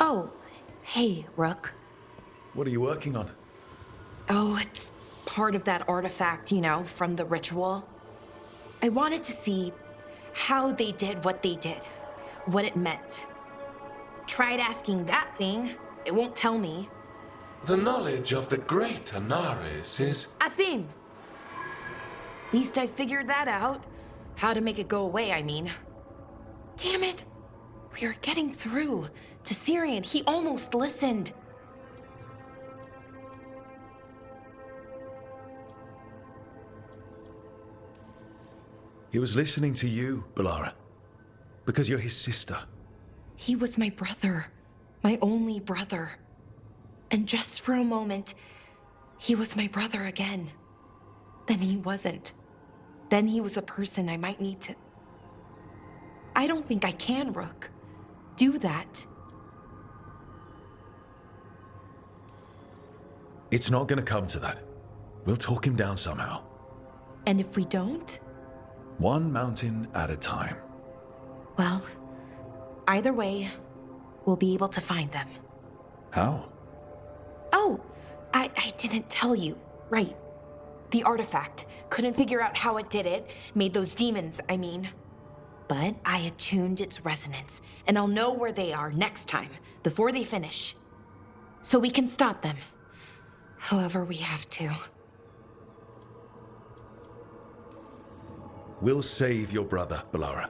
Oh, hey, Rook. What are you working on? Oh, it's part of that artifact, from the ritual. I wanted to see how they did what they did, what it meant. Tried asking that thing, it won't tell me. The knowledge of the great Anaris is... A thing! Least I figured that out. How to make it go away, I mean. Damn it! We were getting through to Syrian. He almost listened. He was listening to you, Balara. Because you're his sister. He was my brother. My only brother. And just for a moment, he was my brother again. Then he wasn't. Then he was a person I might need to... I don't think I can, Rook. Do that. It's not gonna come to that. We'll talk him down somehow. And if we don't? One mountain at a time. Well, either way, we'll be able to find them. How? Oh, I didn't tell you. Right. The artifact. Couldn't figure out how it did it. Made those demons, I mean. But I attuned its resonance, and I'll know where they are next time, before they finish. So we can stop them. However we have to. We'll save your brother, Balara.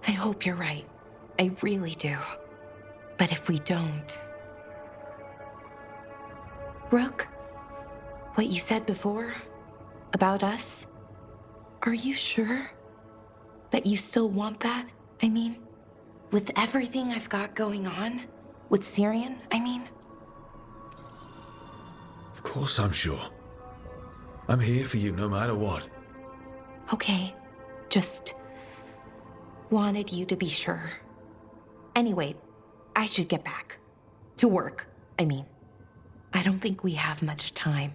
I hope you're right. I really do. But if we don't... Rook, what you said before about us, are you sure that you still want that? I mean, with everything I've got going on, with Syrian, I mean? Of course I'm sure. I'm here for you no matter what. Okay, just wanted you to be sure. Anyway, I should get back. To work, I mean. I don't think we have much time.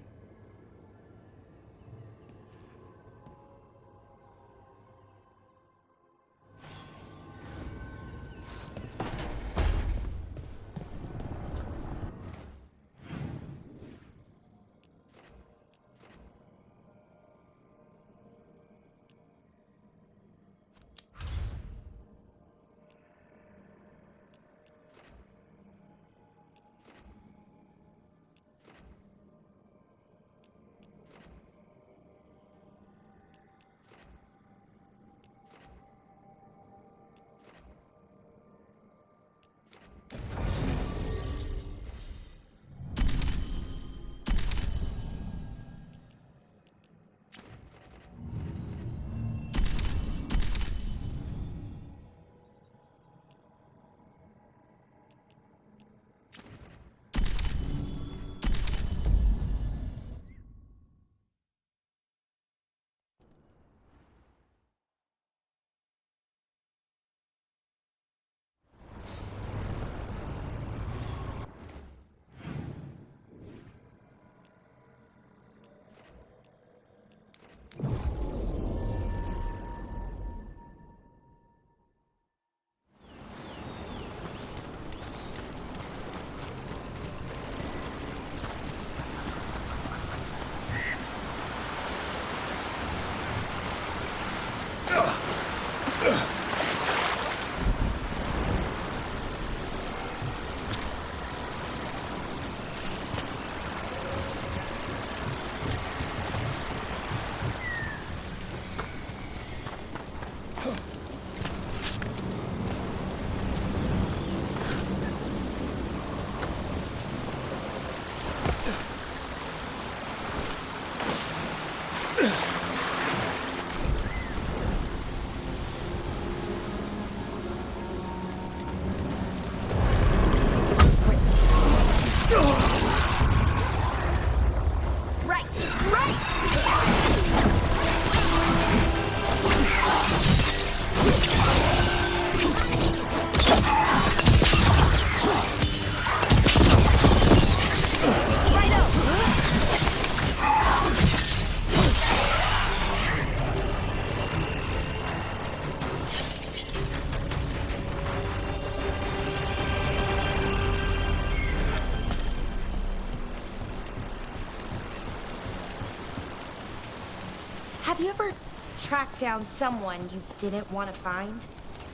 track down someone you didn't want to find?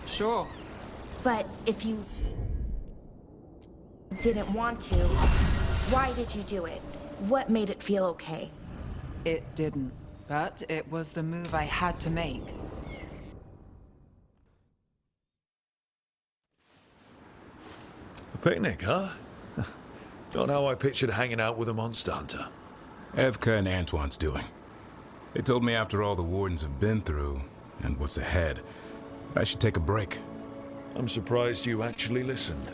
Sure. But if you didn't want to, why did you do it? What made it feel okay? It didn't, but it was the move I had to make. A picnic, huh? Not how I pictured hanging out with a monster hunter. Evka and Antoine's doing. They told me after all the wardens have been through, and what's ahead, I should take a break. I'm surprised you actually listened.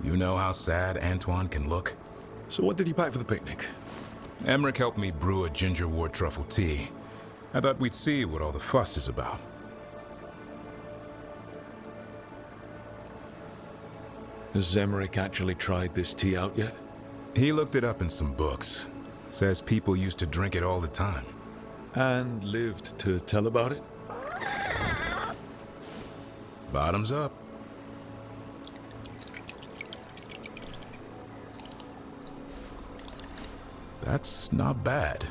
You know how sad Antoine can look? So what did you pack for the picnic? Emmerich helped me brew a ginger wort truffle tea. I thought we'd see what all the fuss is about. Has Emmerich actually tried this tea out yet? He looked it up in some books. Says people used to drink it all the time. And lived to tell about it? Bottoms up. That's not bad.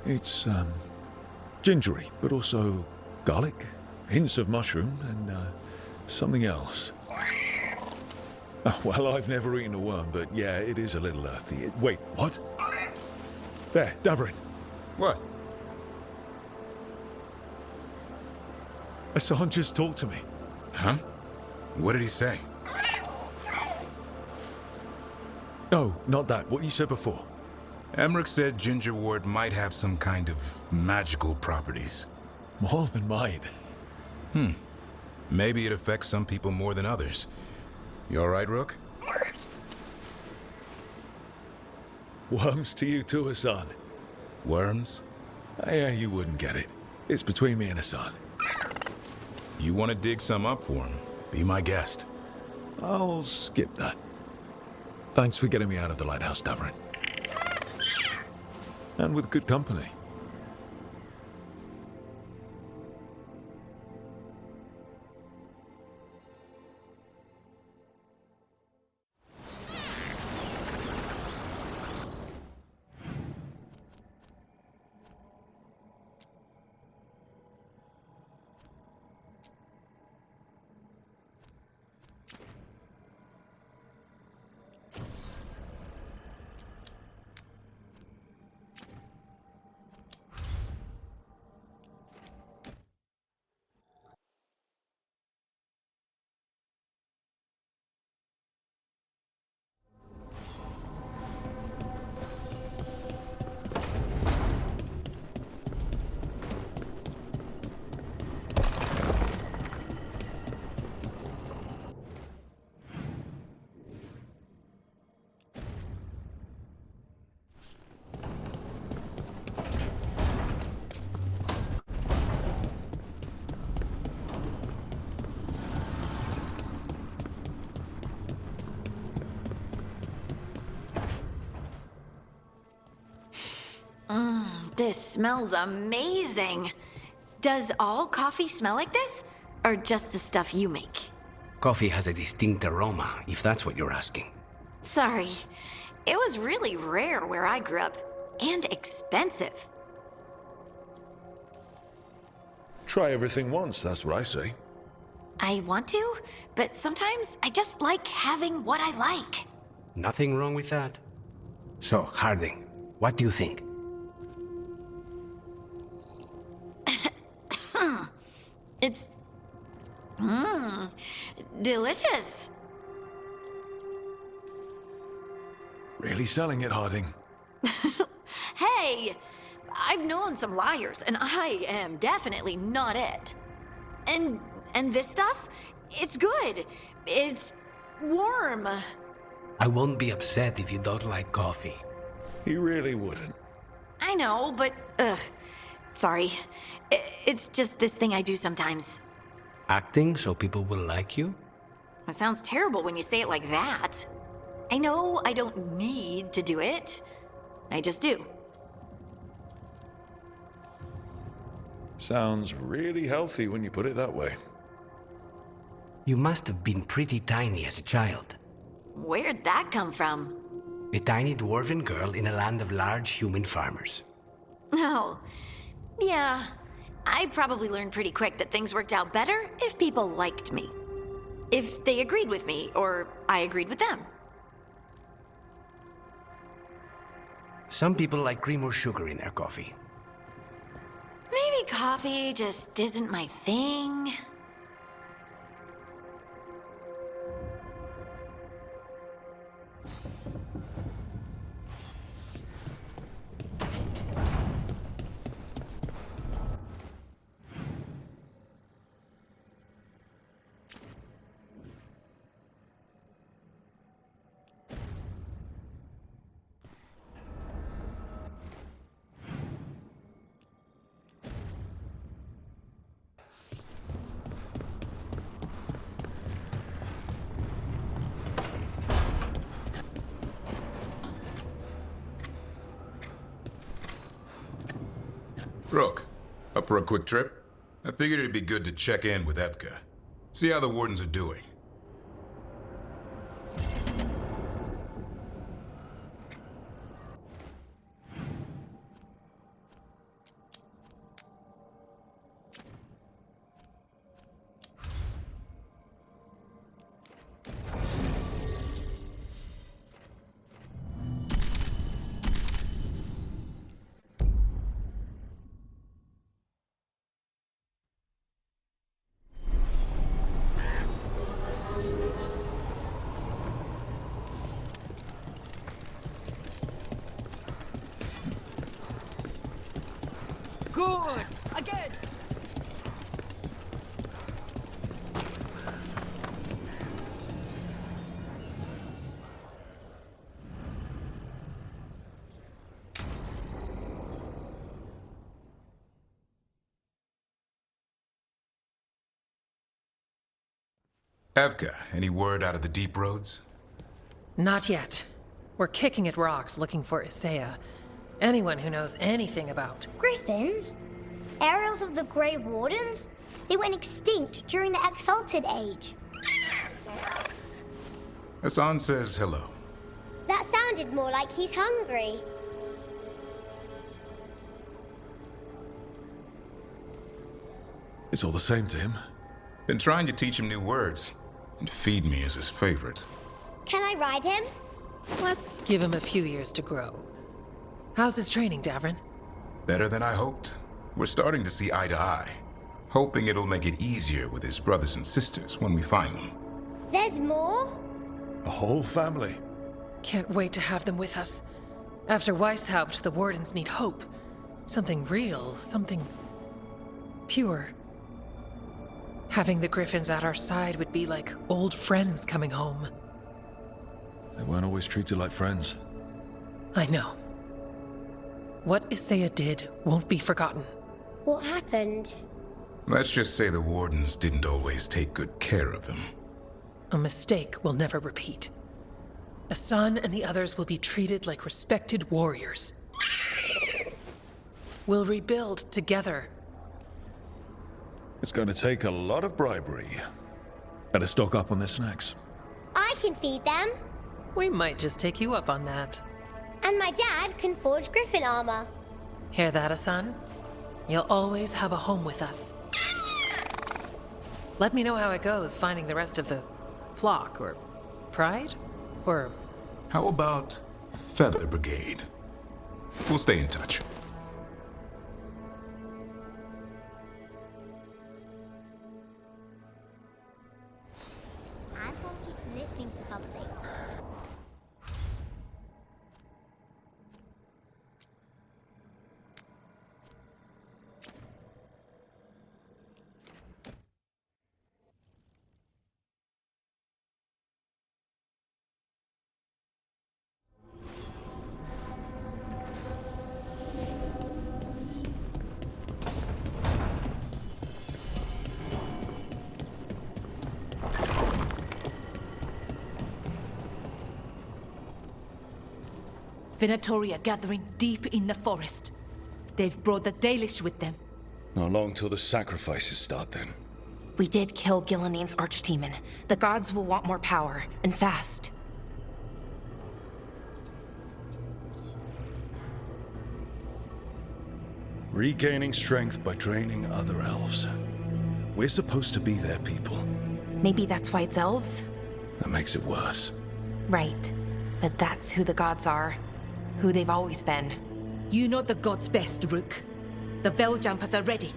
It's, gingery, but also garlic, hints of mushroom, and, something else. Oh, well, I've never eaten a worm, but yeah, it is a little earthy. Wait, what? There, Davarin. What? Hassan just talked to me. Huh? What did he say? No, not that. What you said before. Emmerich said ginger wort might have some kind of magical properties. More than mine. Maybe it affects some people more than others. You all right, Rook? Worms to you too, Hassan. Worms? Yeah, you wouldn't get it. It's between me and Hassan. You want to dig some up for him? Be my guest. I'll skip that. Thanks for getting me out of the lighthouse, Davarin. And with good company. This smells amazing. Does all coffee smell like this? Or just the stuff you make? Coffee has a distinct aroma, if that's what you're asking. Sorry. It was really rare where I grew up. And expensive. Try everything once, that's what I say. I want to, but sometimes I just like having what I like. Nothing wrong with that. So, Harding, what do you think? It's... delicious. Really selling it, Harding. Hey, I've known some liars, and I am definitely not it. And this stuff, it's good. It's warm. I won't be upset if you don't like coffee. He really wouldn't. I know, but sorry. It's just this thing I do sometimes. Acting so people will like you? It sounds terrible when you say it like that. I know I don't need to do it. I just do. Sounds really healthy when you put it that way. You must have been pretty tiny as a child. Where'd that come from? A tiny dwarven girl in a land of large human farmers. Oh, yeah. I probably learned pretty quick that things worked out better if people liked me. If they agreed with me, or I agreed with them. Some people like cream or sugar in their coffee. Maybe coffee just isn't my thing. Rook, up for a quick trip? I figured it'd be good to check in with Epka. See how the Wardens are doing. Good! Again! Evka, any word out of the deep roads? Not yet. We're kicking at rocks looking for Isaiah. Anyone who knows anything about. Griffins? Aerials of the Grey Wardens? They went extinct during the Exalted Age. Hassan says hello. That sounded more like he's hungry. It's all the same to him. Been trying to teach him new words, and feed me is his favorite. Can I ride him? Let's give him a few years to grow. How's his training, Davrin? Better than I hoped. We're starting to see eye to eye. Hoping it'll make it easier with his brothers and sisters when we find them. There's more? A whole family. Can't wait to have them with us. After Weishaupt, the Wardens need hope. Something real, something pure. Having the Griffins at our side would be like old friends coming home. They weren't always treated like friends. I know. What Isaiah did won't be forgotten. What happened? Let's just say the Wardens didn't always take good care of them. A mistake will never repeat. Hassan and the others will be treated like respected warriors. We'll rebuild together. It's going to take a lot of bribery. Better stock up on their snacks. I can feed them. We might just take you up on that. And my dad can forge Griffin armor. Hear that, Hassan? You'll always have a home with us. Let me know how it goes finding the rest of the flock, or pride, or... How about Feather Brigade? We'll stay in touch. I thought he's listening to something. Venatoria gathering deep in the forest. They've brought the Dalish with them. Not long till the sacrifices start then. We did kill Gillinean's archdemon. The gods will want more power, and fast. Regaining strength by draining other elves. We're supposed to be their people. Maybe that's why it's elves? That makes it worse. Right. But that's who the gods are. Who they've always been. You know the gods best, Rook. The Veiljumpers are ready.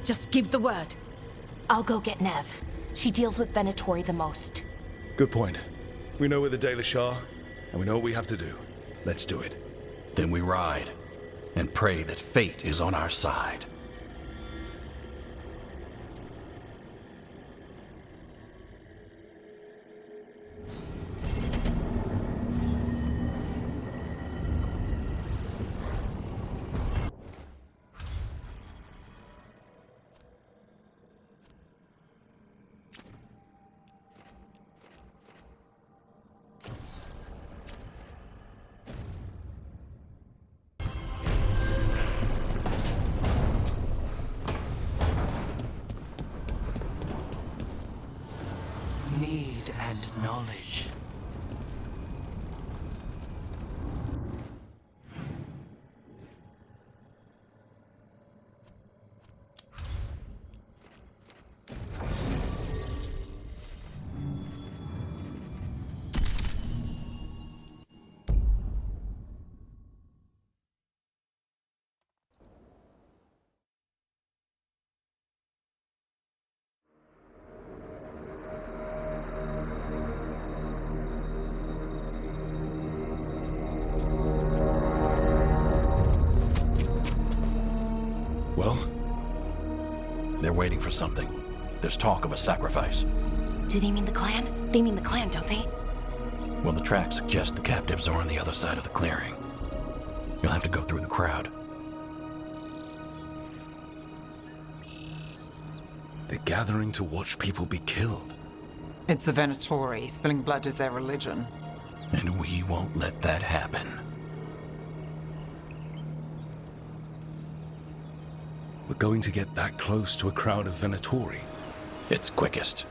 Just give the word. I'll go get Nev. She deals with Venatori the most. Good point. We know where the Dalish are, and we know what we have to do. Let's do it. Then we ride, and pray that fate is on our side. Need and knowledge. Well? They're waiting for something. There's talk of a sacrifice. Do they mean the clan? They mean the clan, don't they? Well, the tracks suggest the captives are on the other side of the clearing. You'll have to go through the crowd. They're gathering to watch people be killed. It's the Venatori. Spilling blood is their religion. And we won't let that happen. We're going to get that close to a crowd of Venatori. It's quickest.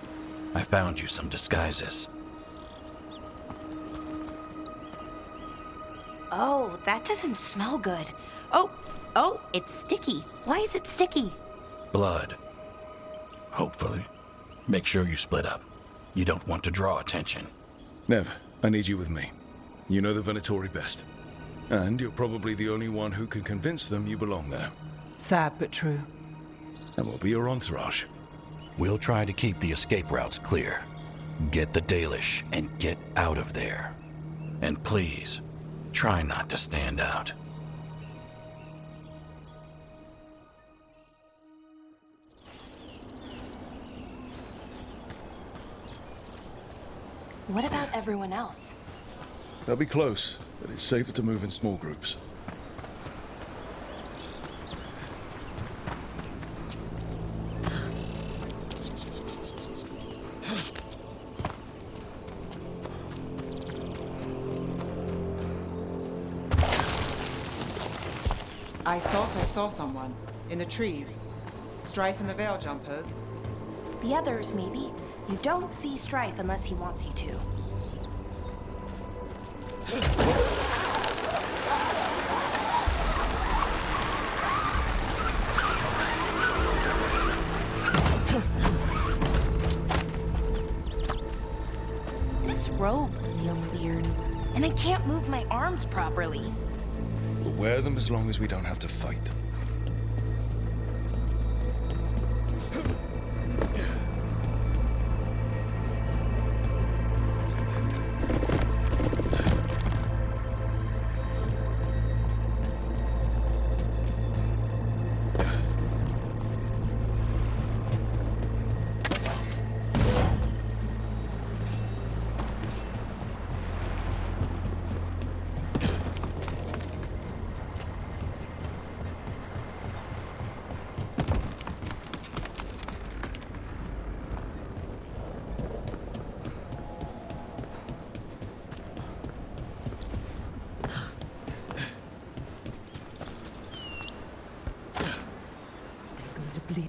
I found you some disguises. Oh, that doesn't smell good. Oh, it's sticky. Why is it sticky? Blood. Hopefully. Make sure you split up. You don't want to draw attention. Nev, I need you with me. You know the Venatori best. And you're probably the only one who can convince them you belong there. Sad but true. And we'll be your entourage. We'll try to keep the escape routes clear. Get the Dalish and get out of there. And please, try not to stand out. What about everyone else? They'll be close, but it's safer to move in small groups. I thought I saw someone. In the trees. Strife and the Veiljumpers. The others, maybe. You don't see Strife unless he wants you to. This robe feels weird, and I can't move my arms properly. We'll wear them as long as we don't have to fight.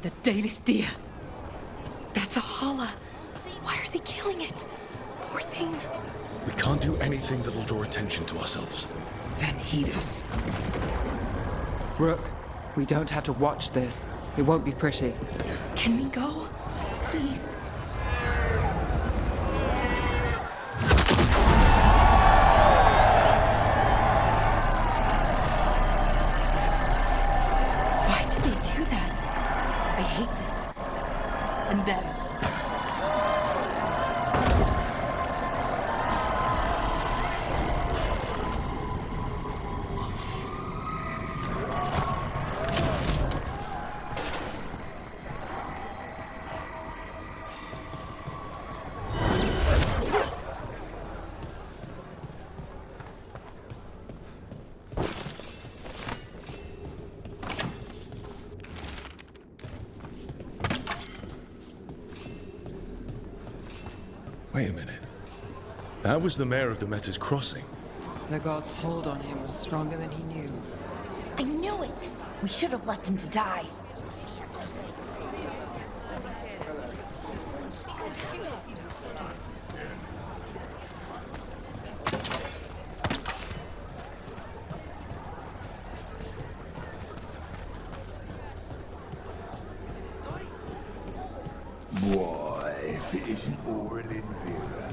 The Dalish deer. That's a holla. Why are they killing it? Poor thing. We can't do anything that'll draw attention to ourselves. Then heed us. Rook, We don't have to watch this. It won't be pretty. Can we go? Please. Why did they do that? I hate this. And them. Wait a minute. That was the mayor of Demeter's Crossing. The god's hold on him was stronger than he knew. I knew it! We should have left him to die. Why, if it isn't Orin and Vera.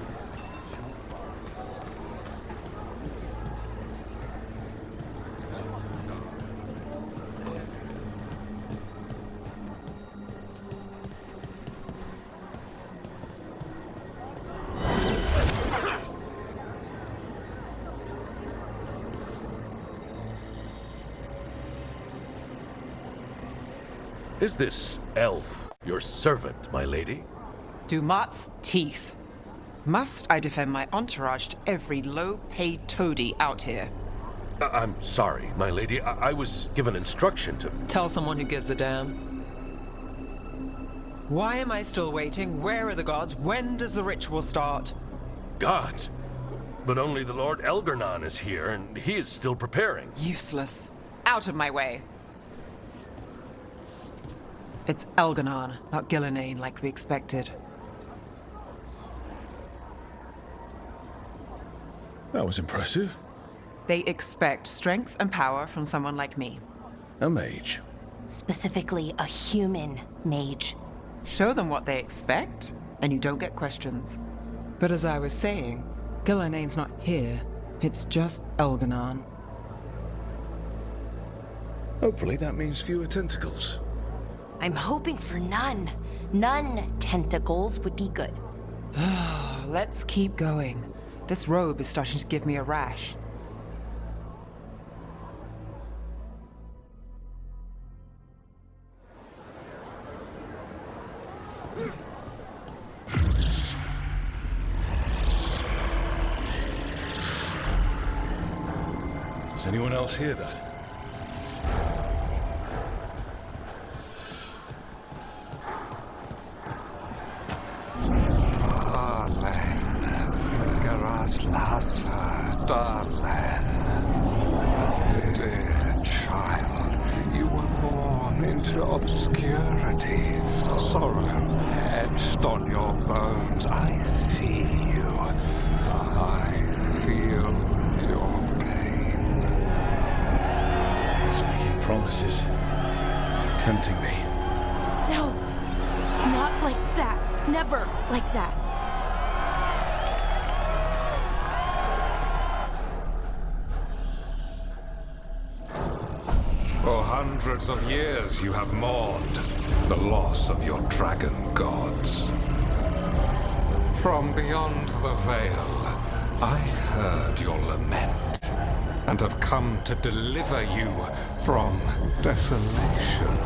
Is this elf your servant, my lady? Dumat's teeth. Must I defend my entourage to every low-paid toady out here? I'm sorry, my lady. I was given instruction to... Tell someone who gives a damn. Why am I still waiting? Where are the gods? When does the ritual start? Gods? But only the Lord Elgarnon is here, and he is still preparing. Useless. Out of my way. It's Elgarnon, not Gillenane like we expected. That was impressive. They expect strength and power from someone like me. A mage. Specifically, a human mage. Show them what they expect, and you don't get questions. But as I was saying, Gillenane's not here. It's just Elgarnon. Hopefully that means fewer tentacles. I'm hoping for none. None tentacles would be good. Let's keep going. This robe is starting to give me a rash. Does anyone else hear that? Darlan, dear child, you were born into obscurity. Sorrow etched on your bones. I see you. I feel your pain. He's making promises. Tempting me. No, not like that. Never like that. For hundreds of years you have mourned the loss of your dragon gods. From beyond the veil, I heard your lament and have come to deliver you from desolation.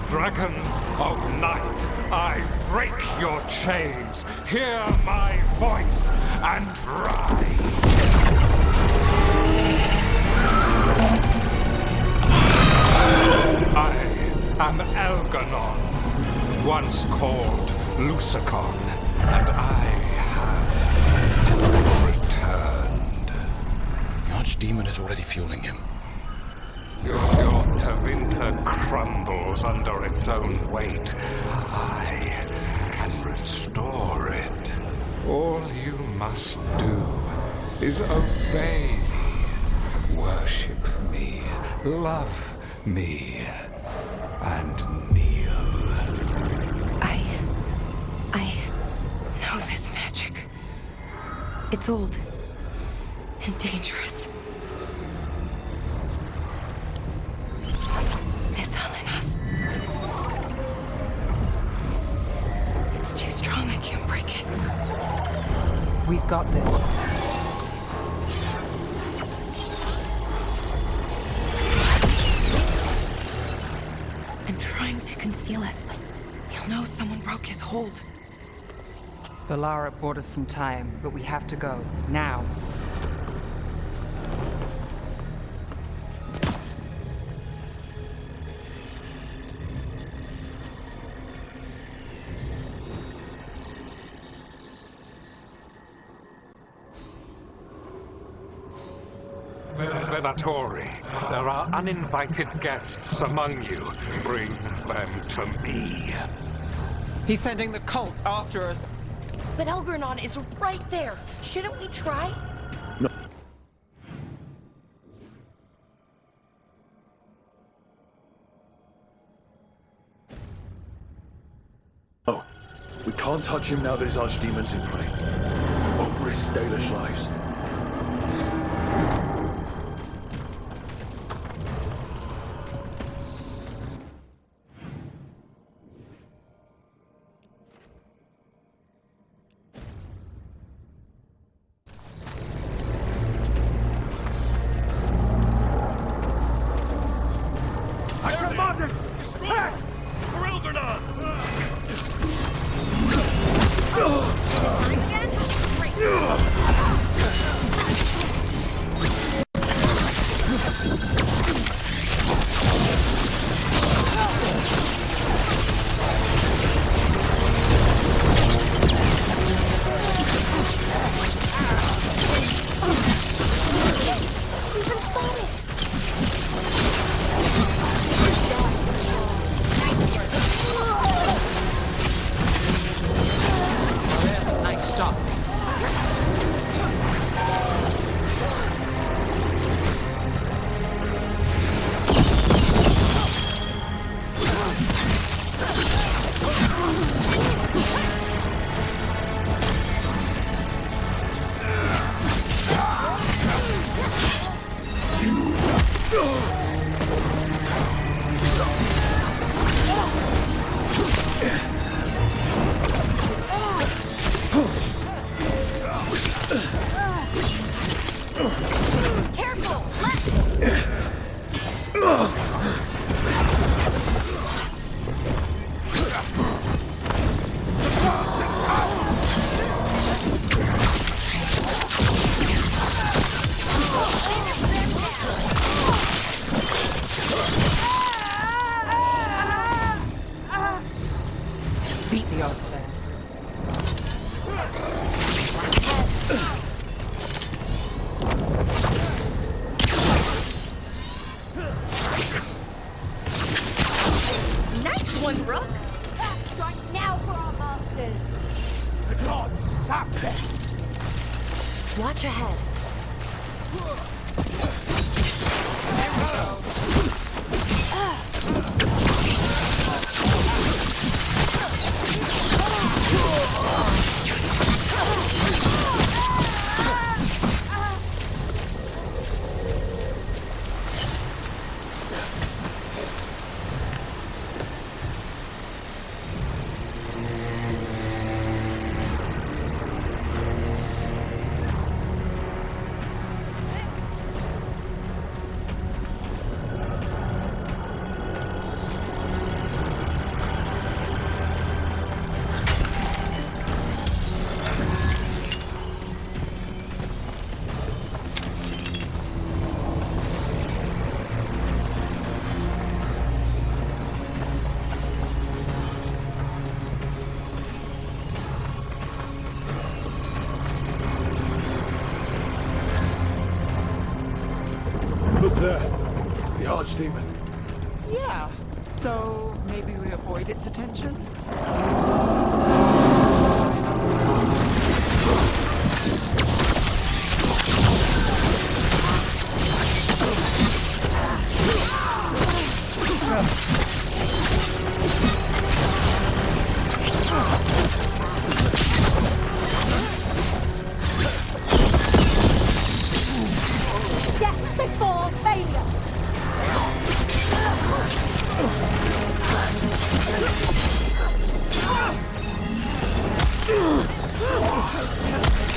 Dragon of night, I break your chains. Hear my voice and rise. I am Elgarnon, once called Lucicon, and I have returned. The Archdemon is already fueling him. Your Tavinta crumbles under its own weight. I can restore it. All you must do is obey me, worship me, love me and kneel. I know this magic. It's old and dangerous. Mythalinas. It's too strong, I can't break it. We've got this. And trying to conceal us. He'll know someone broke his hold. Valara bought us some time, but we have to go. Now. Venatori, there are uninvited guests among you. Bring them to me. He's sending the cult after us. But Elgernon is right there. Shouldn't we try? No. Oh, we can't touch him now that his archdemon's in play. Won't risk Dalish lives. Watch ahead.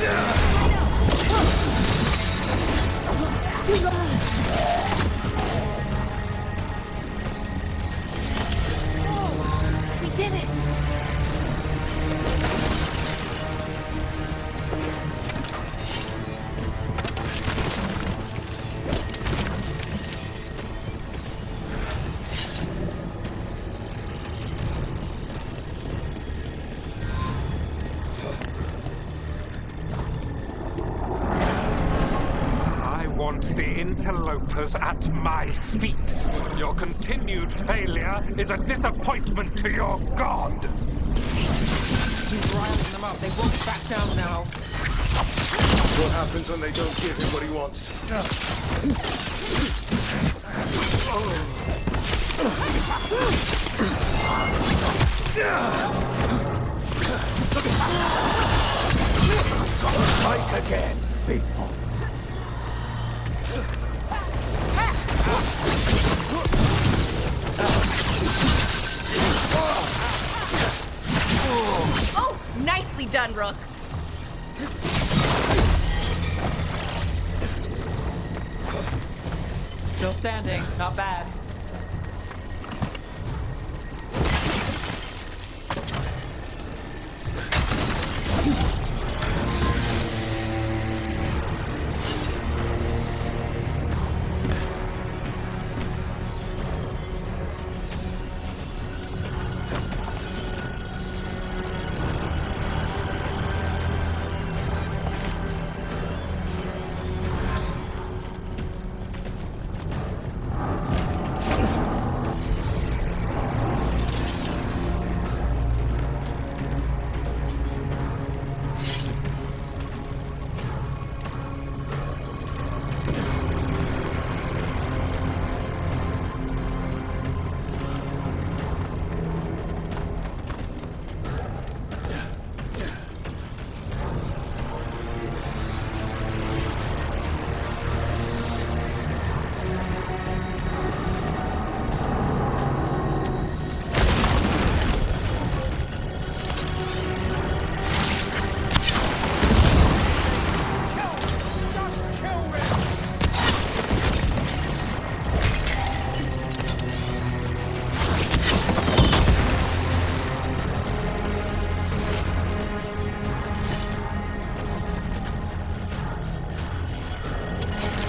We did it! I want the interlopers at my feet. Your continued failure is a disappointment to your god. He's riling them up. They won't back down now. What happens when they don't give him what he wants? Strike again, faithful. Oh, nicely done, Rook. Still standing. Not bad.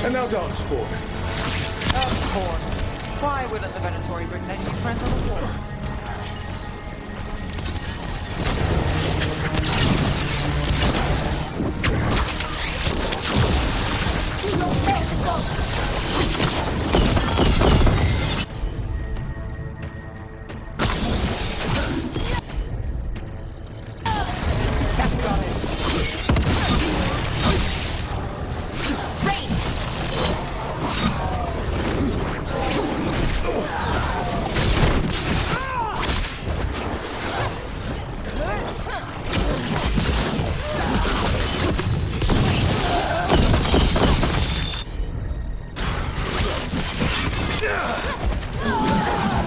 And now dance for me. Of course. Why wouldn't the Venatori bring their new friends on the war?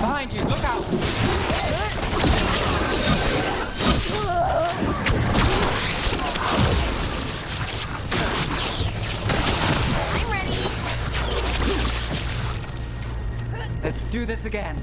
Behind you, look out! I'm ready. Let's do this again.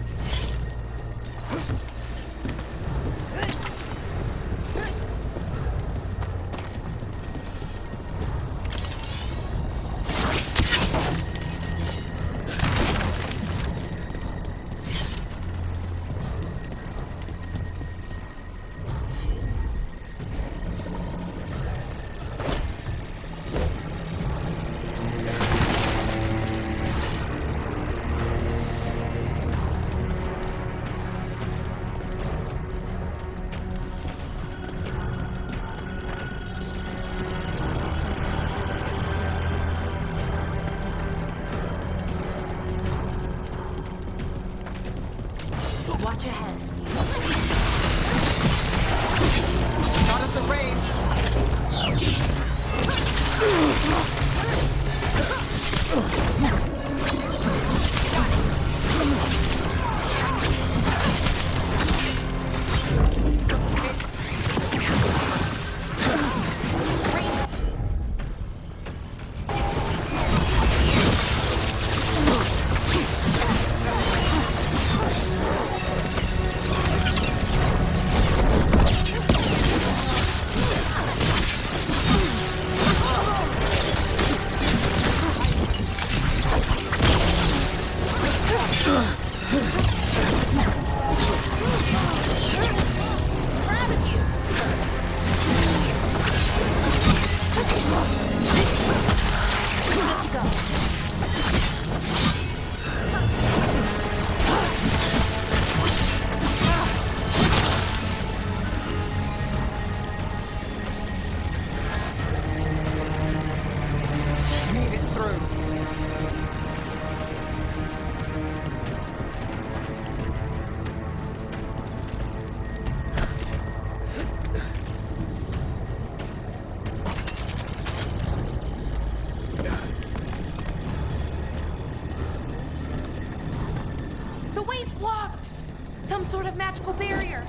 magical barrier.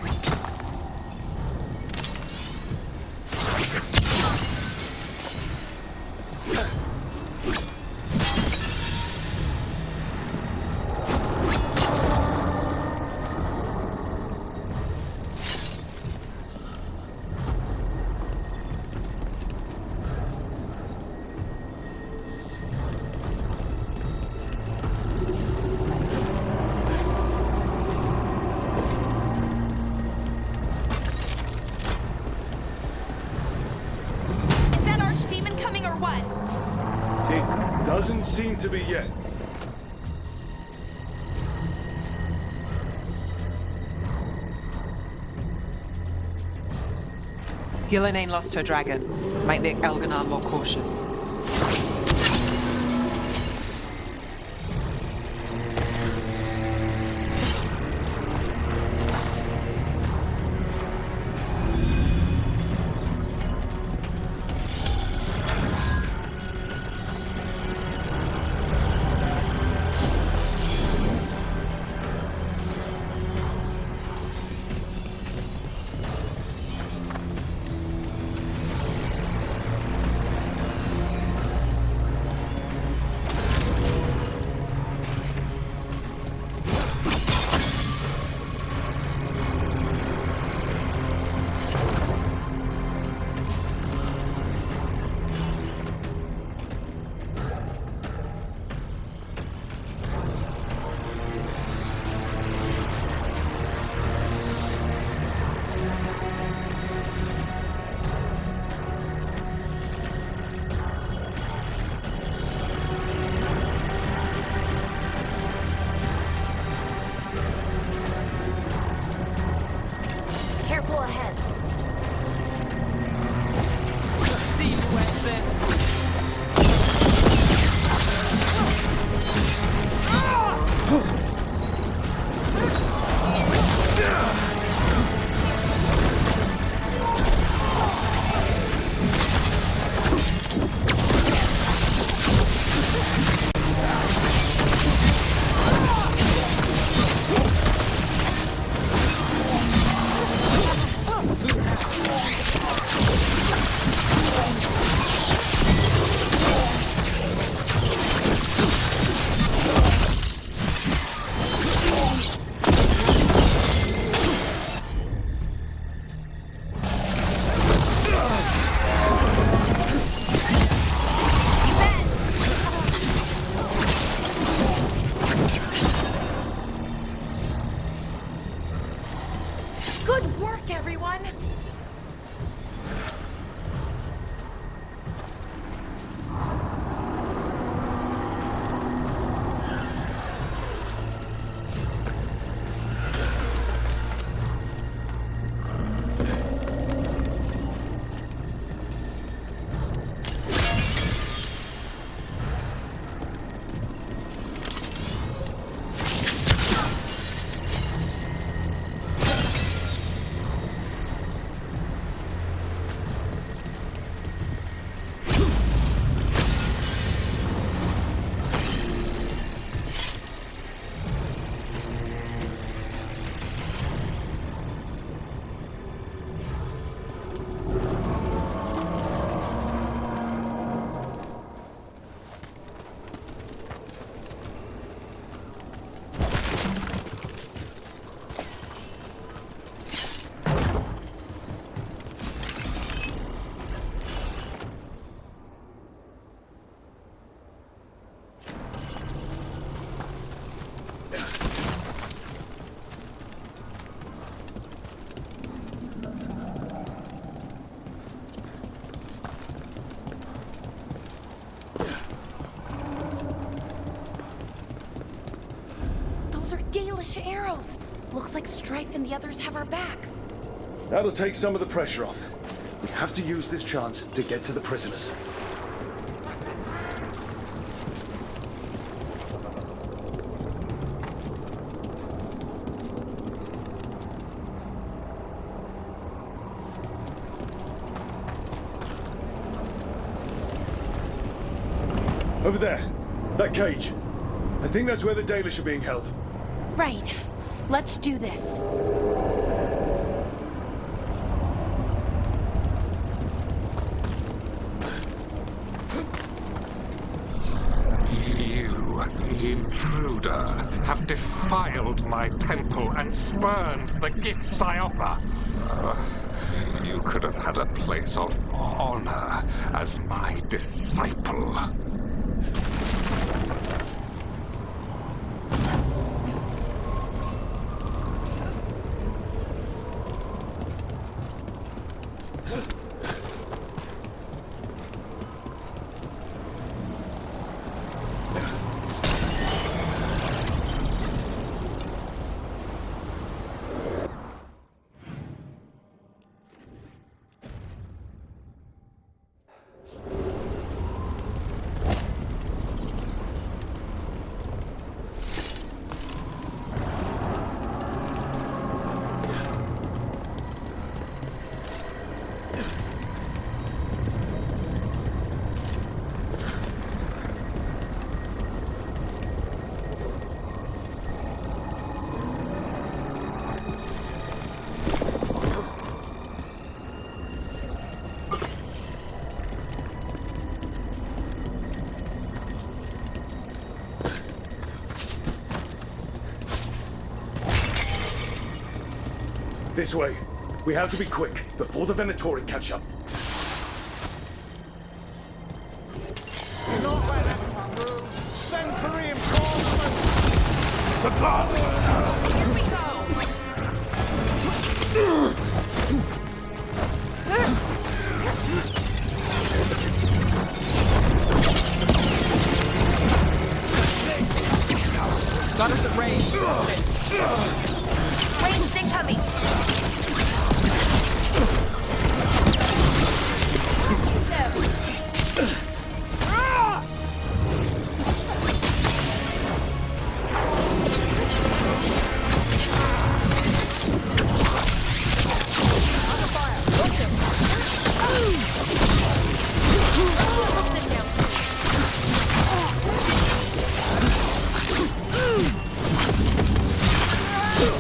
Doesn't seem to be yet. Gillenane lost her dragon. Might make Elganon more cautious. Careful ahead. Good work, everyone! Dalish arrows! Looks like Strife and the others have our backs. That'll take some of the pressure off. We have to use this chance to get to the prisoners. Over there. That cage. I think that's where the Dalish are being held. Right. Let's do this. intruder, have defiled my temple and spurned the gifts I offer. You could have had a place of honor as my disciple. This way. We have to be quick, before the Venatori catch up. Not let him through. Send for reinforcements. The blood. Here we go. Got us at range. Ranged incoming.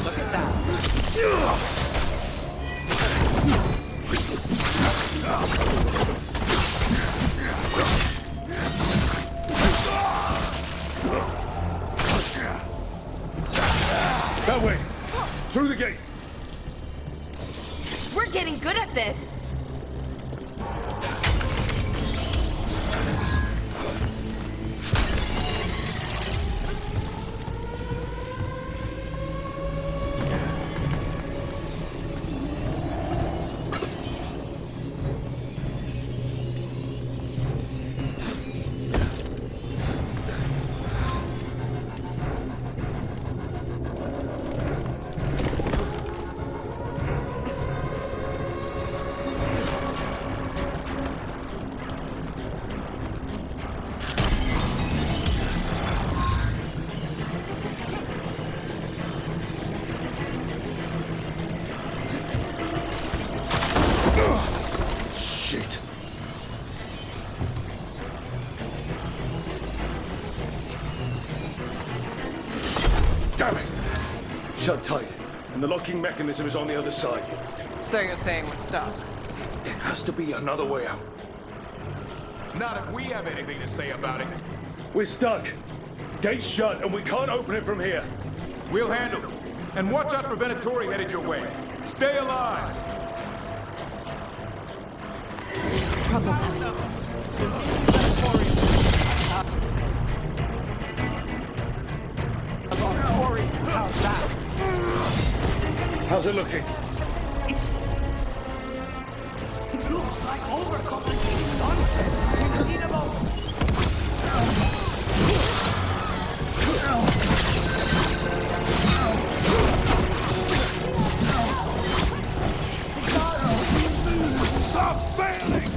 Look at that. That way! Through the gate! We're getting good at this. Shit. Damn it! Shut tight, and the locking mechanism is on the other side. So you're saying we're stuck? There has to be another way out. Not if we have anything to say about it. We're stuck. Gate's shut, and we can't open it from here. We'll handle it. And watch out for Venatori headed your way. Stay alive! Trouble coming. How's it looking? It looks like overcomplicated nonsense. We need a moment. Stop failing!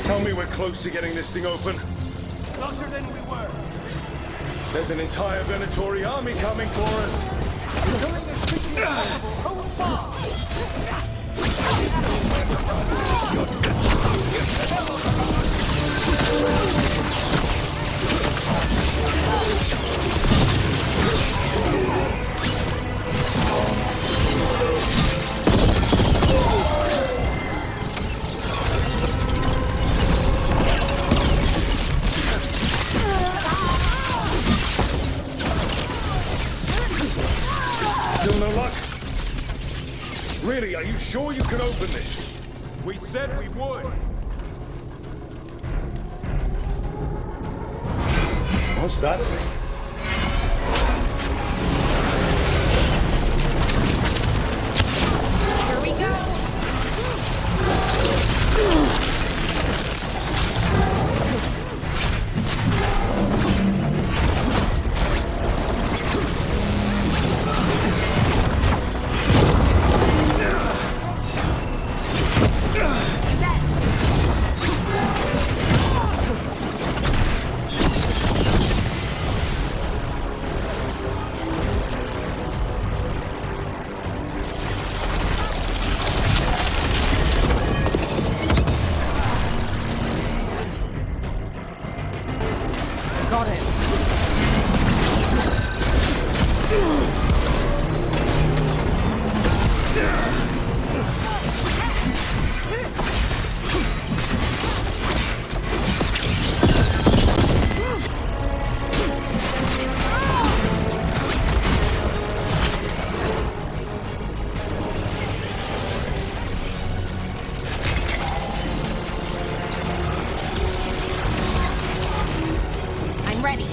Tell me we're close to getting this thing open. Closer than we were. There's an entire Venatori army coming for us. Still no luck? Really, are you sure you can open this? We said we would. What's that thing? Here we go. Got it. I'm ready.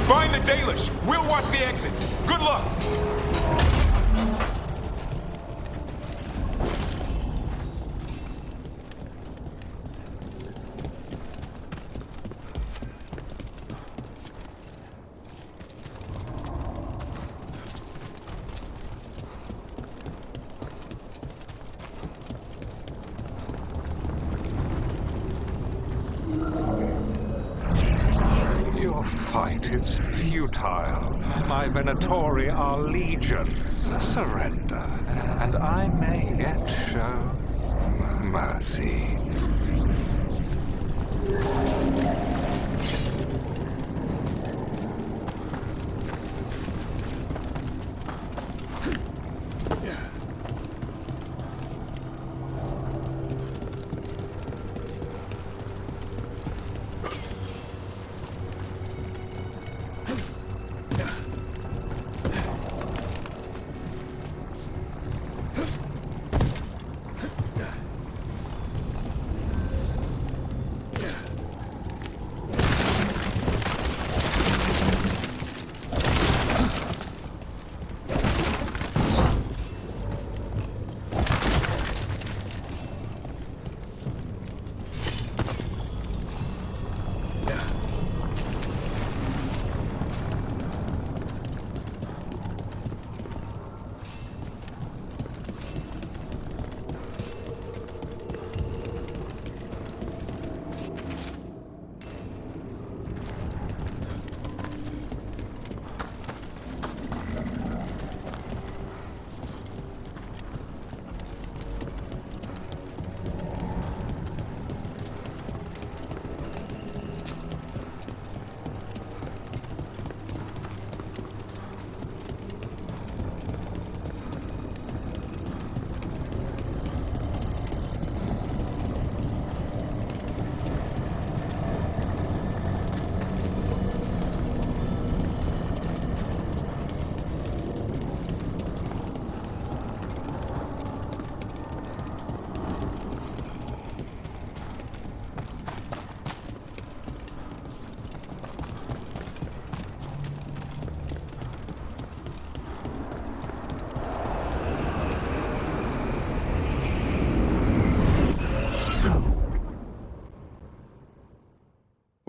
Find the Dalish. We'll watch the exits. Good luck. Your fight is futile. My Venatori are legion. Surrender, and I may yet show mercy.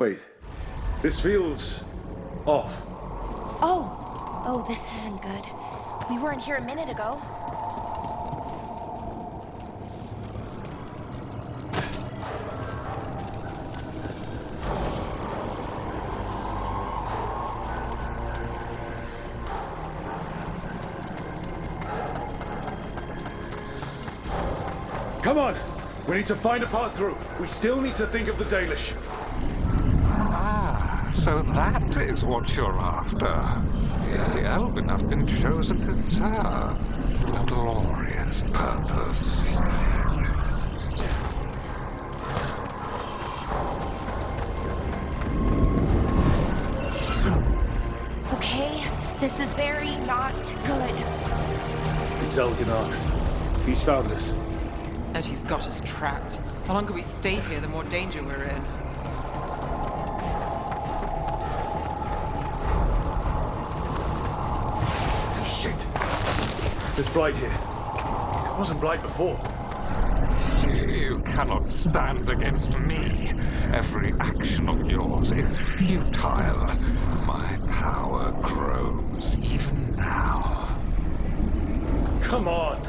Wait. This feels off. Oh, this isn't good. We weren't here a minute ago. Come on! We need to find a path through. We still need to think of the Dalish. Ah, so that is what you're after. The Elven have been chosen to serve a glorious purpose. Okay, this is very not good. It's Elganon. He's found us. And she's got us trapped. The longer we stay here, the more danger we're in. Shit. There's Blight here. It wasn't Blight before. You cannot stand against me. Every action of yours is futile. My power grows even now. Come on!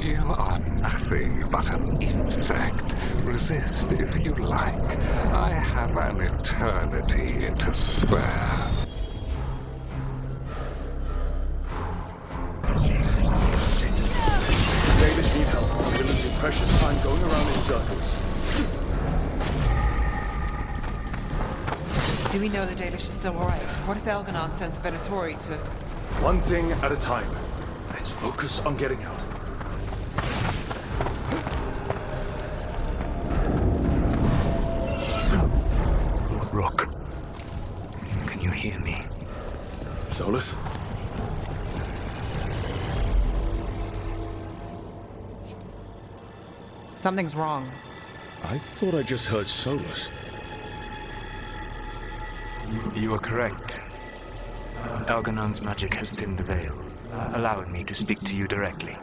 You are nothing but an insect. Resist if you like. I have an eternity to spare. David need help. We're losing precious time going around in circles. Do we know the Dalish is still alright? What if Elganon sends the Venatori to... One thing at a time. Let's focus on getting out. Rook, can you hear me? Solus? Something's wrong. I thought I just heard Solus. You are correct. Elganon's magic has thinned the veil, allowing me to speak to you directly.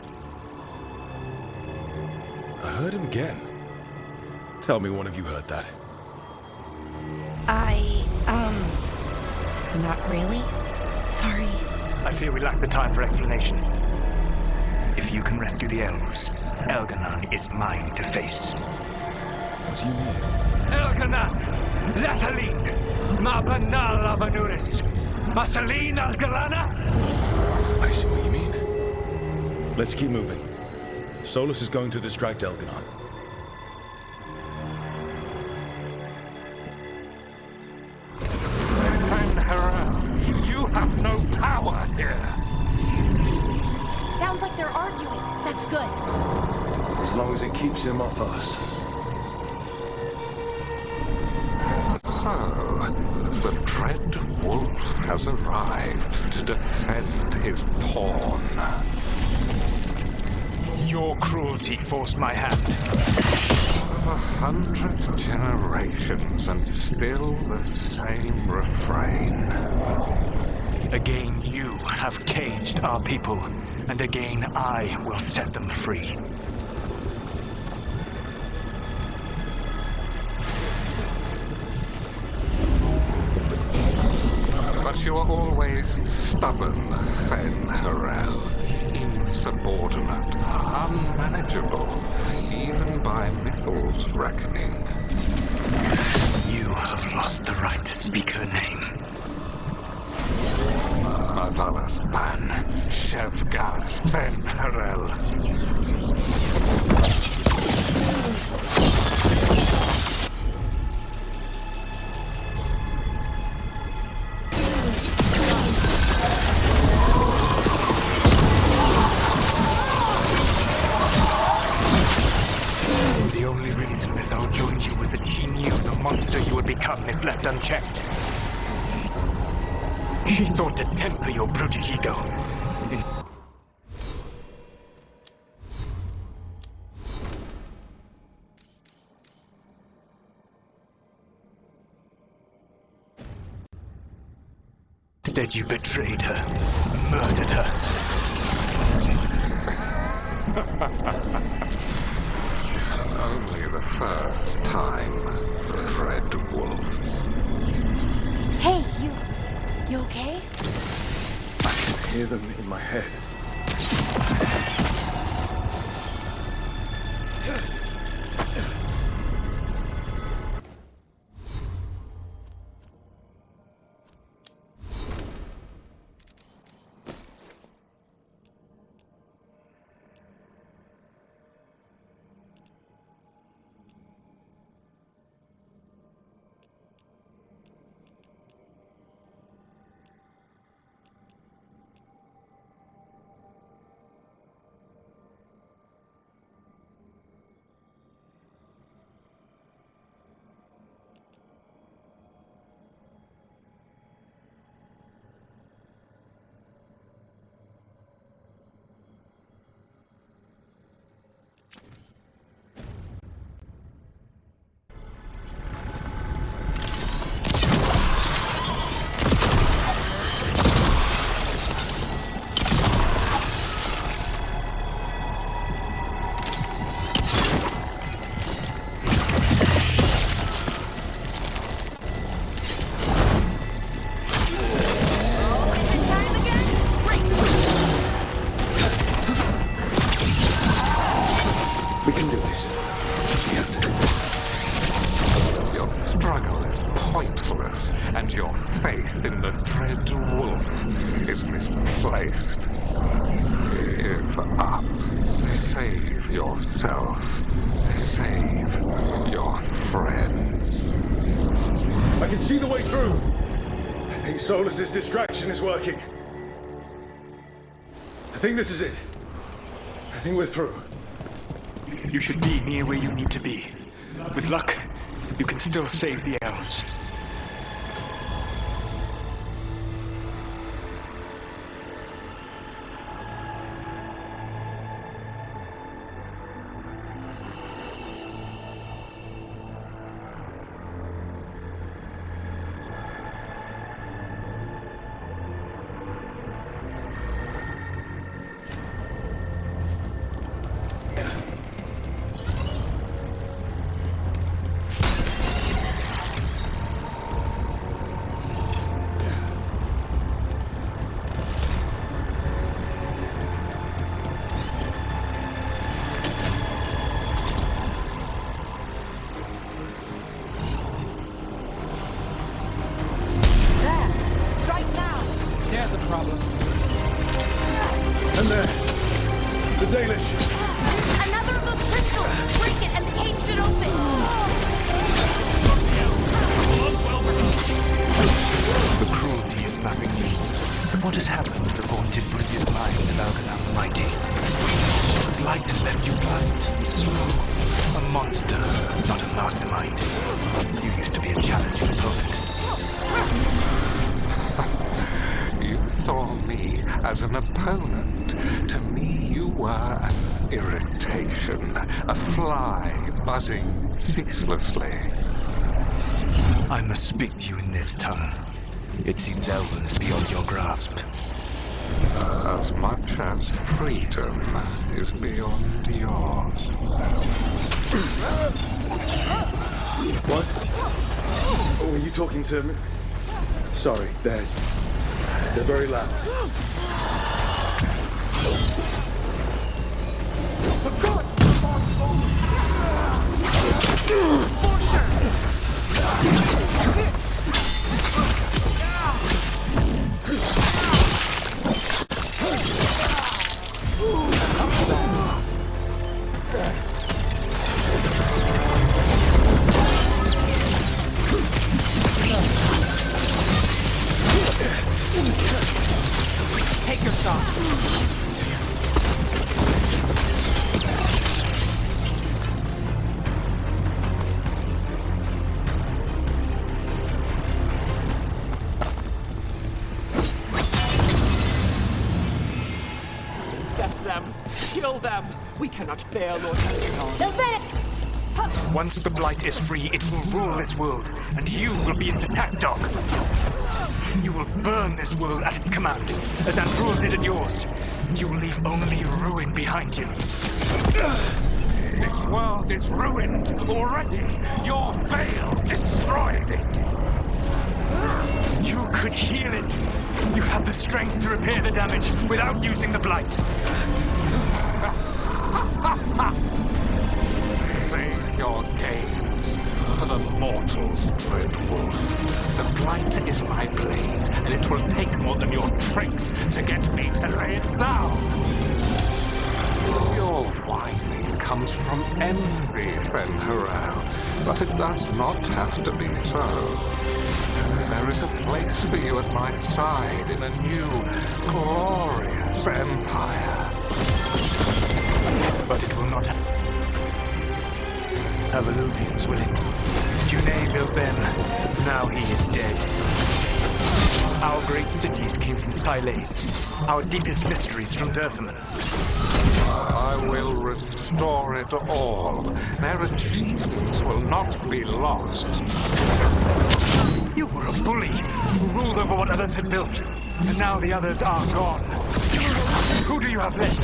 I heard him again. Tell me one of you heard that. Not really. Sorry. I fear we lack the time for explanation. If you can rescue the elves, Elganon is mine to face. What do you mean? Elganon! Latalin! Ma banal avanuris! Masalin Algalana! I see what you mean. Let's keep moving. Solus is going to distract Elganon. You have no power here. Sounds like they're arguing. That's good. As long as it keeps him off us. So, the dread wolf has arrived to defend his pawn. Your cruelty forced my hand. 100 generations and still the same refrain. Again, you have caged our people, and again I will set them free. But you are always stubborn, Fen-Harel. Insubordinate, unmanageable, even by Mythal's reckoning. You have lost the right to speak her name. Mavalas Ban, Shevgal Fen-Harel. The only reason Mythal joined you was that she knew the monster you would become if left unchecked. She thought to temper your brutish ego. Instead, you betrayed her, murdered her. Only the first time, Dread Wolf. Hey, you okay? I can hear them in my head. We can do this. We have to. Your struggle is pointless, and your faith in the Dread Wolf is misplaced. Give up. Save yourself. Save your friends. I can see the way through. I think Solus's distraction is working. I think this is it. I think we're through. You should be near where you need to be. With luck, you can still save the elves. As an opponent, to me you were an irritation, a fly buzzing ceaselessly. I must speak to you in this tongue. It seems Elven is beyond your grasp. As much as freedom is beyond yours. What? Oh, were you talking to me? Sorry, they're very loud. Take your shot. That's them. Kill them. We cannot fail, Lord Veilguard. Once the Blight is free, it will rule this world, and you will be its attack dog. You will burn this world at its command, as Andrul did at yours. You will leave only ruin behind you. If world is ruined already. Your veil destroyed it. You could heal it. You have the strength to repair the damage without using the blight. Save your games for the mortals, Dread Wolf. The blight is my blade, and it will take more than your tricks to get me to lay it down. Your whining comes from envy, Veilguard, but it does not have to be so. There is a place for you at my side in a new, glorious empire. But it will not have Illuvians, will it? Juné Bilben, now he is dead. Our great cities came from Silades, our deepest mysteries from Durthaman. I will restore it all. Their achievements will not be lost. You were a bully who ruled over what others had built, and now the others are gone. Who do you have left?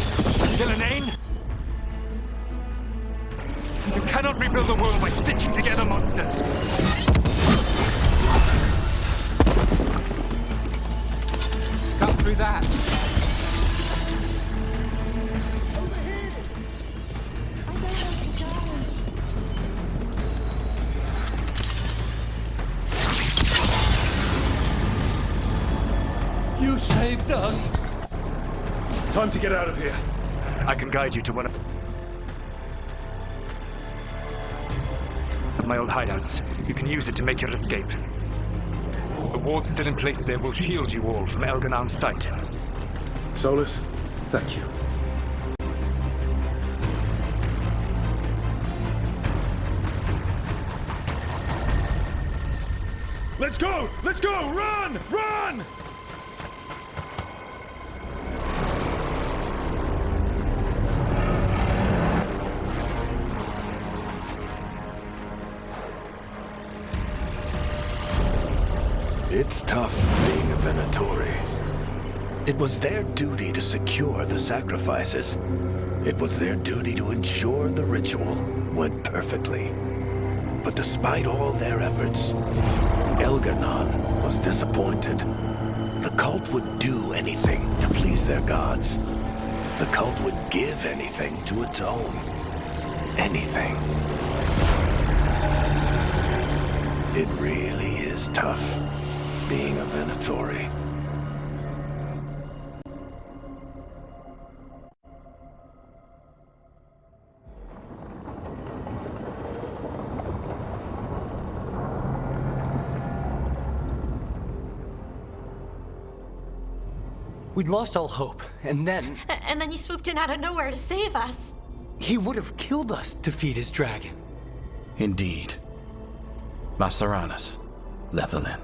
Gillenane? You cannot rebuild the world by stitching together monsters. Cut through that. You saved us. Time to get out of here. I can guide you to one of my old hideouts. You can use it to make your escape. The ward's still in place there will shield you all from Elganon's sight. Solus, thank you. Let's go! Let's go! Run! Run! It's tough being a Venatori. It was their duty to secure the sacrifices. It was their duty to ensure the ritual went perfectly. But despite all their efforts, Elganon was disappointed. The cult would do anything to please their gods. The cult would give anything to its own. Anything. It really is tough being a Venatori. We'd lost all hope, and then... And then you swooped in out of nowhere to save us. He would have killed us to feed his dragon. Indeed. Masaranas, Lethalin.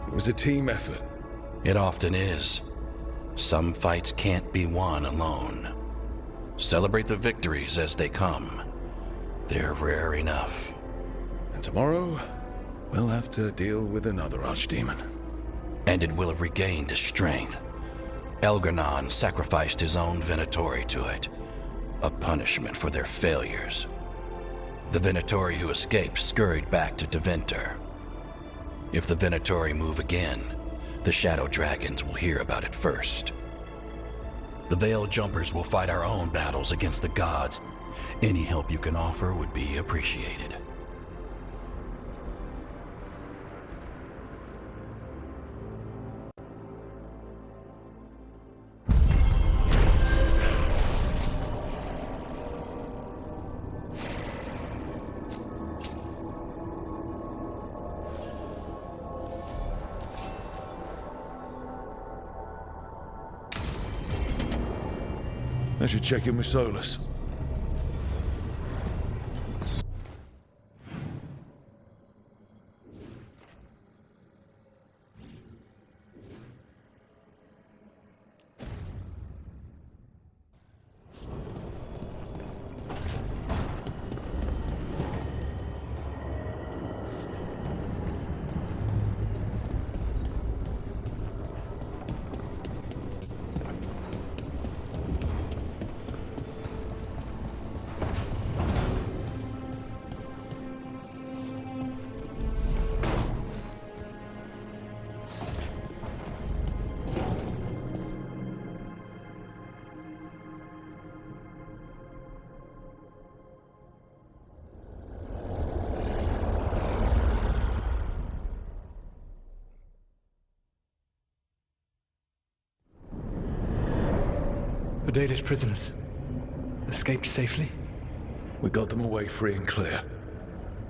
It was a team effort. It often is. Some fights can't be won alone. Celebrate the victories as they come. They're rare enough. And tomorrow, we'll have to deal with another archdemon. And it will have regained its strength. Elganon sacrificed his own Venatori to it. A punishment for their failures. The Venatori who escaped scurried back to Deventer. If the Venatori move again, the Shadow Dragons will hear about it first. The Veil Jumpers will fight our own battles against the gods. Any help you can offer would be appreciated. I should check in with Solus. The Dalish prisoners escaped safely? We got them away free and clear.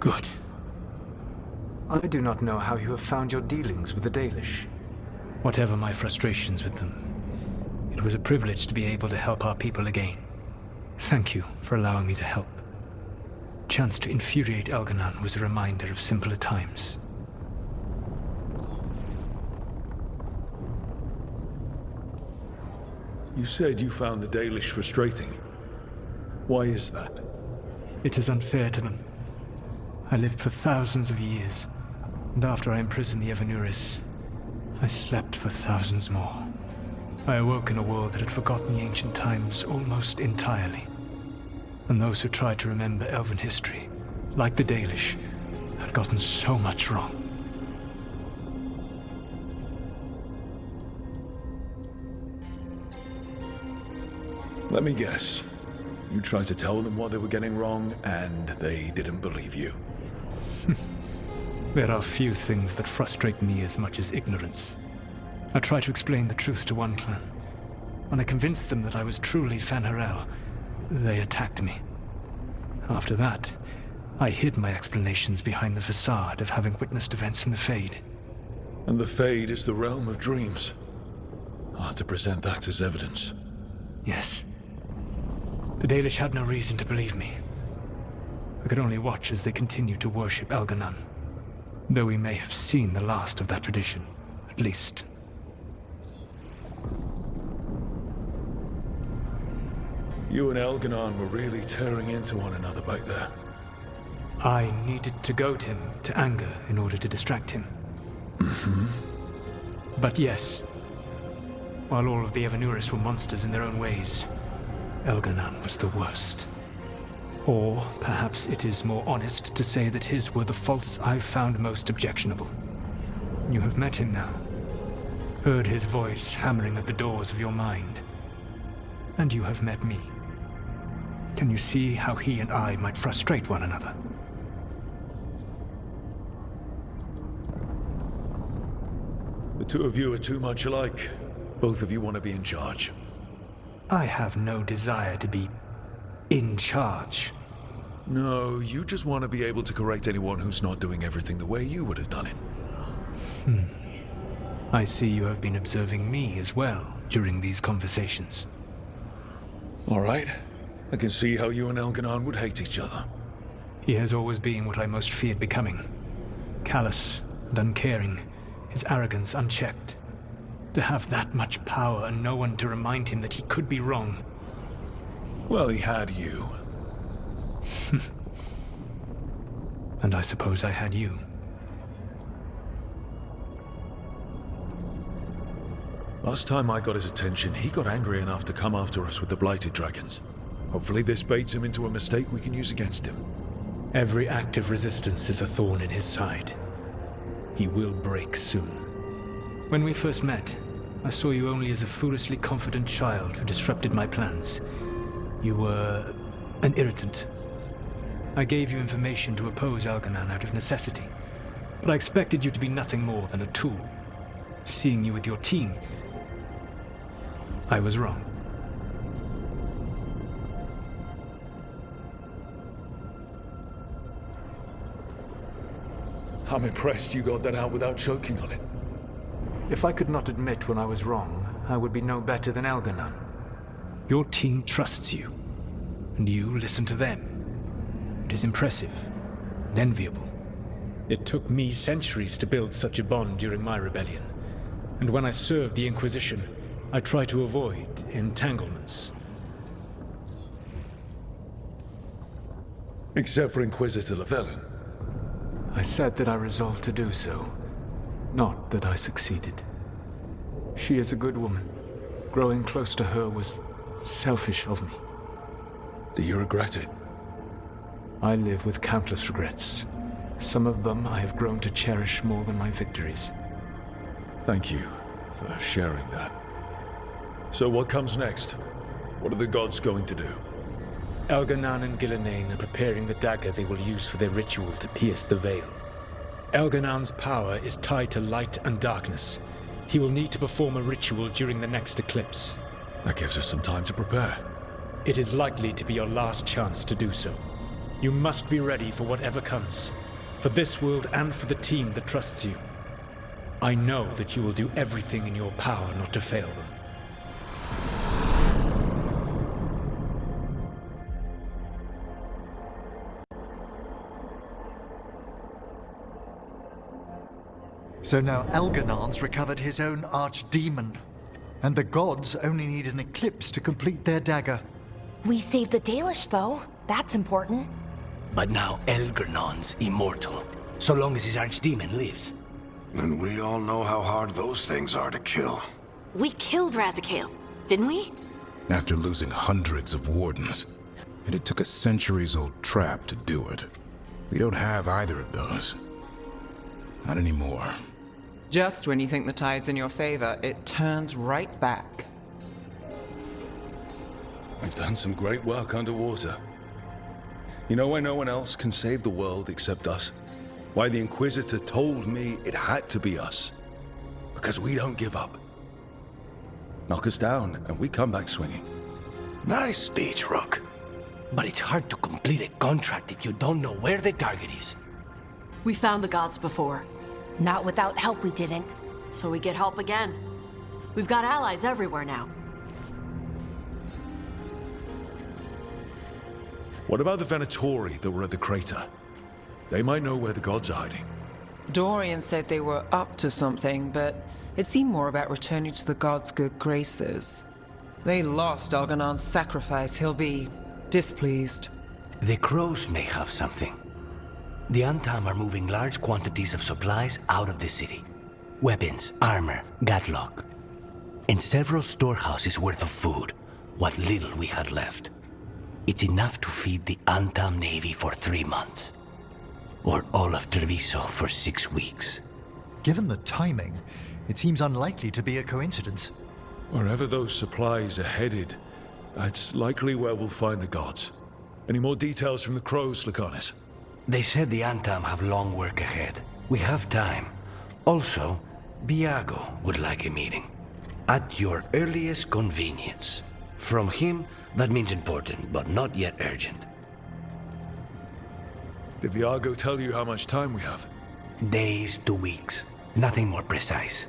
Good. I do not know how you have found your dealings with the Dalish. Whatever my frustrations with them, it was a privilege to be able to help our people again. Thank you for allowing me to help. Chance to infuriate Elganon was a reminder of simpler times. You said you found the Dalish frustrating. Why is that? It is unfair to them. I lived for thousands of years, and after I imprisoned the Evanuris, I slept for thousands more. I awoke in a world that had forgotten the ancient times almost entirely. And those who tried to remember Elven history, like the Dalish, had gotten so much wrong. Let me guess. You tried to tell them what they were getting wrong, and they didn't believe you. There are few things that frustrate me as much as ignorance. I tried to explain the truth to one clan. When I convinced them that I was truly Fanharel, they attacked me. After that, I hid my explanations behind the facade of having witnessed events in the Fade. And the Fade is the realm of dreams. I'll have to present that as evidence. Yes. The Dalish had no reason to believe me. I could only watch as they continued to worship Elganon, though we may have seen the last of that tradition, at least. You and Elganon were really tearing into one another back there. I needed to goad him to anger in order to distract him. Mm-hmm. But yes, while all of the Evanuris were monsters in their own ways, Elganon was the worst. Or perhaps it is more honest to say that his were the faults I've found most objectionable. You have met him now. Heard his voice hammering at the doors of your mind. And you have met me. Can you see how he and I might frustrate one another? The two of you are too much alike. Both of you want to be in charge. I have no desire to be in charge. No, you just want to be able to correct anyone who's not doing everything the way you would have done it. I see you have been observing me as well during these conversations. All right. I can see how you and Elganon would hate each other. He has always been what I most feared becoming. Callous and uncaring, his arrogance unchecked. To have that much power and no one to remind him that he could be wrong. Well, he had you. And I suppose I had you. Last time I got his attention, he got angry enough to come after us with the Blighted Dragons. Hopefully this baits him into a mistake we can use against him. Every act of resistance is a thorn in his side. He will break soon. When we first met, I saw you only as a foolishly confident child who disrupted my plans. You were an irritant. I gave you information to oppose Elganon out of necessity, but I expected you to be nothing more than a tool. Seeing you with your team, I was wrong. I'm impressed you got that out without choking on it. If I could not admit when I was wrong, I would be no better than Elganon. Your team trusts you, and you listen to them. It is impressive and enviable. It took me centuries to build such a bond during my rebellion, and when I served the Inquisition, I tried to avoid entanglements. Except for Inquisitor Llewellyn. I said that I resolved to do so, not that I succeeded. She is a good woman. Growing close to her was selfish of me. Do you regret it? I live with countless regrets. Some of them I have grown to cherish more than my victories. Thank you for sharing that. So what comes next? What are the gods going to do? Elganon and Gillenane are preparing the dagger they will use for their ritual to pierce the veil. Elganon's power is tied to light and darkness. He will need to perform a ritual during the next eclipse. That gives us some time to prepare. It is likely to be your last chance to do so. You must be ready for whatever comes, for this world and for the team that trusts you. I know that you will do everything in your power not to fail them. So now Elganon's recovered his own archdemon, and the gods only need an eclipse to complete their dagger. We saved the Dalish, though. That's important. But now Elganon's immortal, so long as his archdemon lives. And we all know how hard those things are to kill. We killed Razikale, didn't we? After losing hundreds of wardens, and it took a centuries-old trap to do it. We don't have either of those. Not anymore. Just when you think the tide's in your favor, it turns right back. We've done some great work underwater. You know why no one else can save the world except us? Why the Inquisitor told me it had to be us. Because we don't give up. Knock us down, and we come back swinging. Nice speech, Rook. But it's hard to complete a contract if you don't know where the target is. We found the gods before. Not without help, we didn't. So we get help again. We've got allies everywhere now. What about the Venatori that were at the crater? They might know where the gods are hiding. Dorian said they were up to something, but it seemed more about returning to the gods' good graces. They lost Elganon's sacrifice. He'll be displeased. The crows may have something. The Antam are moving large quantities of supplies out of the city. Weapons, armor, gatlock. And several storehouses worth of food, what little we had left. It's enough to feed the Antam Navy for 3 months. Or all of Treviso for 6 weeks. Given the timing, it seems unlikely to be a coincidence. Wherever those supplies are headed, that's likely where we'll find the gods. Any more details from the crows, Laconis? They said the Antam have long work ahead. We have time. Also, Biago would like a meeting. At your earliest convenience. From him, that means important, but not yet urgent. Did Viago tell you how much time we have? Days to weeks. Nothing more precise.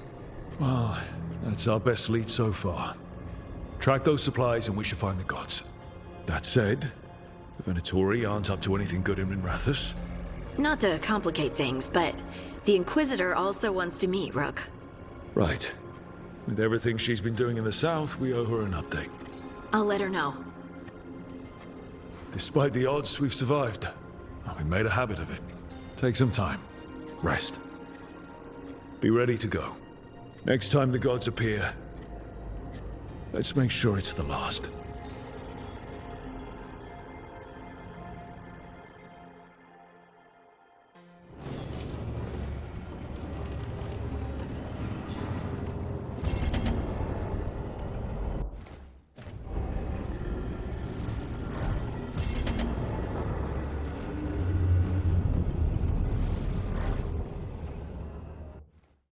Well, that's our best lead so far. Track those supplies and we should find the gods. That said, the Venatori aren't up to anything good in Minrathous. Not to complicate things, but the Inquisitor also wants to meet Rook. Right. With everything she's been doing in the south, we owe her an update. I'll let her know. Despite the odds, we've survived. We made a habit of it. Take some time. Rest. Be ready to go. Next time the gods appear, let's make sure it's the last.